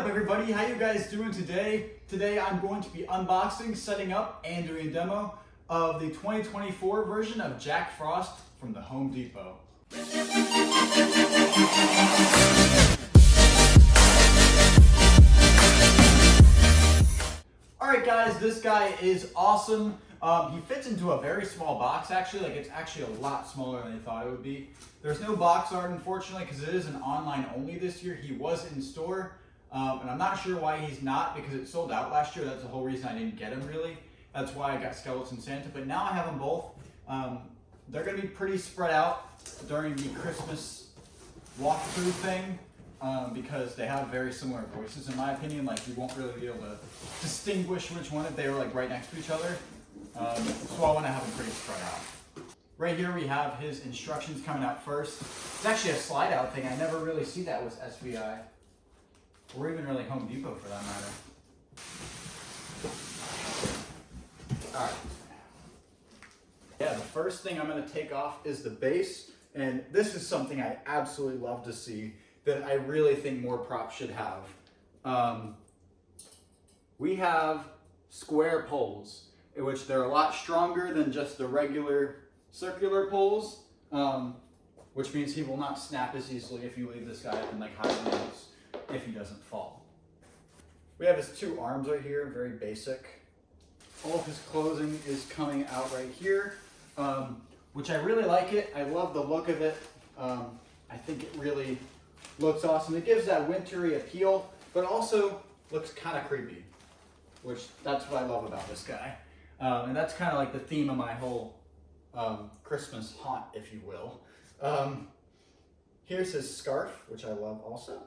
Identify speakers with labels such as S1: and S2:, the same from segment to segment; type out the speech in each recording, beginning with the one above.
S1: everybody? How you guys doing today? Today I'm going to be unboxing, setting up, and doing a demo of the 2024 version of Jack Frost from the Home Depot. Alright guys, this guy is awesome. He fits into a very small box actually, like it's actually a lot smaller than I thought it would be. There's no box art unfortunately because it is an online only this year. He was in store. And I'm not sure why he's not because it sold out last year. That's the whole reason I didn't get him really. That's why I got Skeleton Santa, but now I have them both. They're gonna be pretty spread out during the Christmas walkthrough thing because they have very similar voices in my opinion. Like you won't really be able to distinguish which one if they were like right next to each other. So I wanna have them pretty spread out. Right here we have his instructions coming out first. It's actually a slide out thing. I never really see that with SVI. Or even really Home Depot for that matter. Alright. Yeah, the first thing I'm going to take off is the base. And this is something I absolutely love to see that I really think more props should have. We have square poles, in which they're a lot stronger than just the regular circular poles, which means he will not snap as easily if you leave this guy up in like high winds. If he doesn't fall. We have his two arms right here, very basic. All of his clothing is coming out right here, which I really like it. I love the look of it. I think it really looks awesome. It gives that wintry appeal, but also looks kind of creepy, which that's what I love about this guy. And that's kind of like the theme of my whole Christmas haunt, if you will. Here's his scarf, which I love also.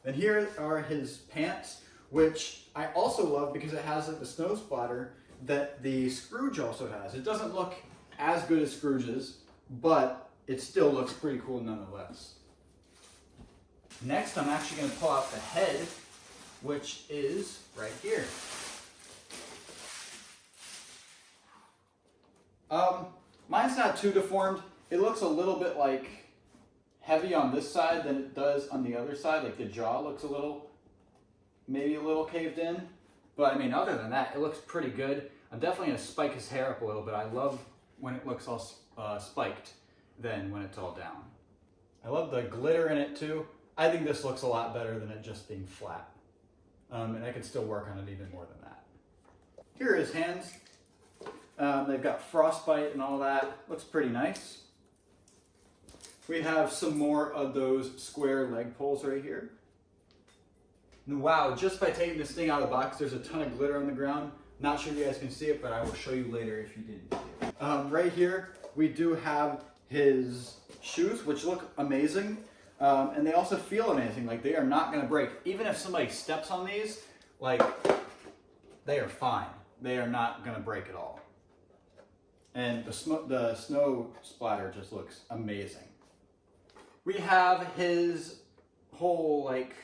S1: And here are his pants, which I also love because it has like the snow splatter that the Scrooge also has. It doesn't look as good as Scrooge's, but it still looks pretty cool nonetheless. Next, I'm actually going to pull out the head, which is right here. Mine's not too deformed. It looks a little bit like heavy on this side than it does on the other side. Like the jaw looks maybe a little caved in. But I mean, other than that, it looks pretty good. I'm definitely gonna spike his hair up a little bit. I love when it looks all spiked than when it's all down. I love the glitter in it too. I think this looks a lot better than it just being flat. And I can still work on it even more than that. Here are his hands. They've got frostbite and all that. Looks pretty nice. We have some more of those square leg poles right here. And wow, just by taking this thing out of the box, there's a ton of glitter on the ground. Not sure if you guys can see it, but I will show you later if you didn't see it. Right here, we do have his shoes, which look amazing. And they also feel amazing, like they are not gonna break. Even if somebody steps on these, like, they are fine. They are not gonna break at all. And the snow splatter just looks amazing. We have his whole like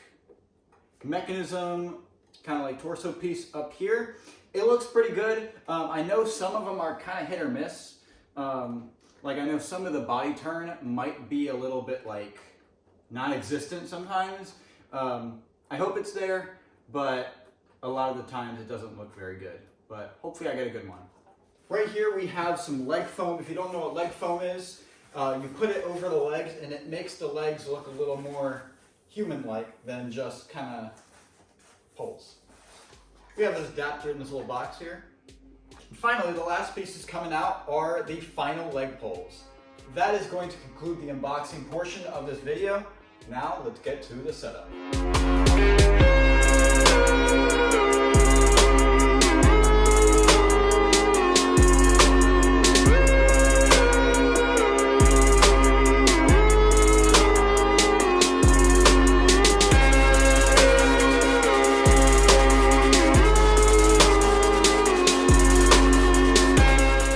S1: mechanism, kind of like torso piece up here. It looks pretty good. I know some of them are kind of hit or miss. Like I know some of the body turn might be a little bit like non-existent sometimes. I hope it's there, but a lot of the times it doesn't look very good. But hopefully I get a good one. Right here we have some leg foam. If you don't know what leg foam is, you put it over the legs and it makes the legs look a little more human-like than just kind of poles. We have this adapter in this little box here. And finally, the last pieces coming out are the final leg poles. That is going to conclude the unboxing portion of this video. Now let's get to the setup.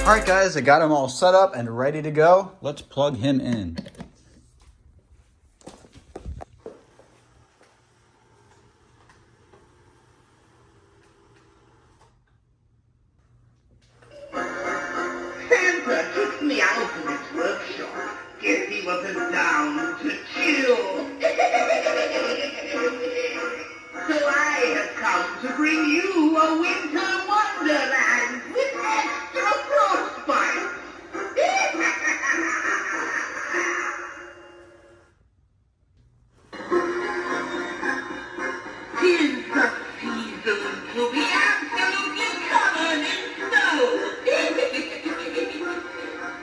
S1: Alright guys, I got him all set up and ready to go. Let's plug him in.
S2: Santa took me out to his workshop. Guess he wasn't down want to chill. So I have come to bring you a winter wonderland with extra frostbite. Tis the season to be absolutely covered in snow.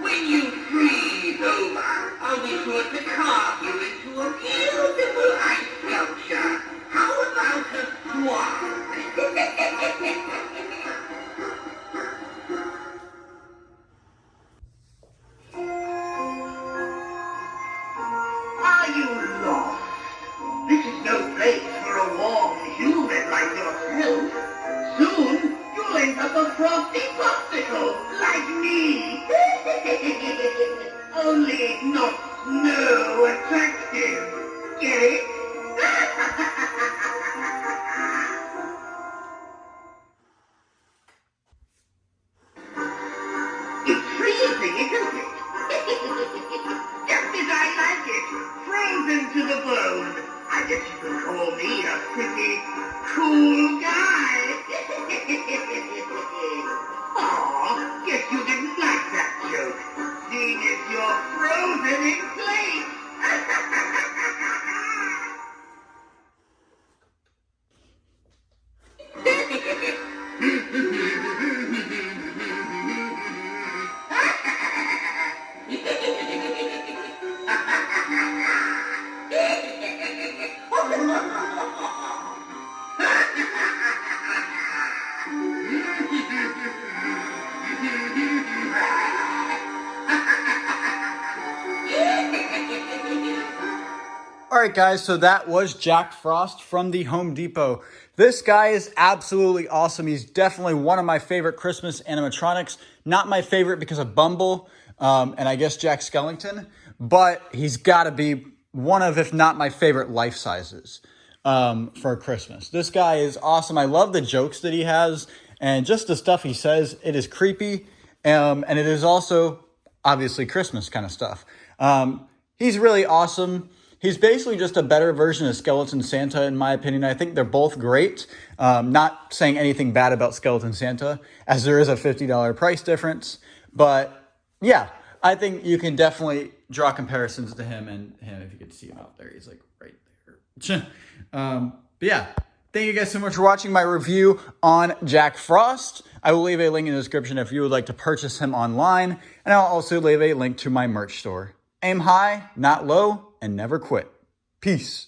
S2: When you freeze over, I'll be sure to carve you into a beautiful ice sculpture. How about a swan? Are you lost? This is no place for a warm human like yourself. Soon, you'll end up a frosty popsicle like me. Only not snow attractive. Get it? It's freezing, isn't it? Just as I like it, frozen to the bone. I guess you could call me a pretty cool guy. Aw, guess you didn't like that joke, seeing as you're frozen in place.
S1: All right, guys, so that was Jack Frost from the Home Depot. This guy is absolutely awesome. He's definitely one of my favorite Christmas animatronics. Not my favorite because of Bumble and I guess Jack Skellington, but he's got to be one of, if not my favorite life sizes for Christmas. This guy is awesome. I love the jokes that he has and just the stuff he says. It is creepy and it is also obviously Christmas kind of stuff. He's really awesome. He's basically just a better version of Skeleton Santa, in my opinion. I think they're both great. Not saying anything bad about Skeleton Santa, as there is a $50 price difference. But yeah, I think you can definitely draw comparisons to him and him. If you could see him out there, he's like right there. But yeah, thank you guys so much for watching my review on Jack Frost. I will leave a link in the description if you would like to purchase him online. And I'll also leave a link to my merch store. Aim high, not low, and never quit. Peace.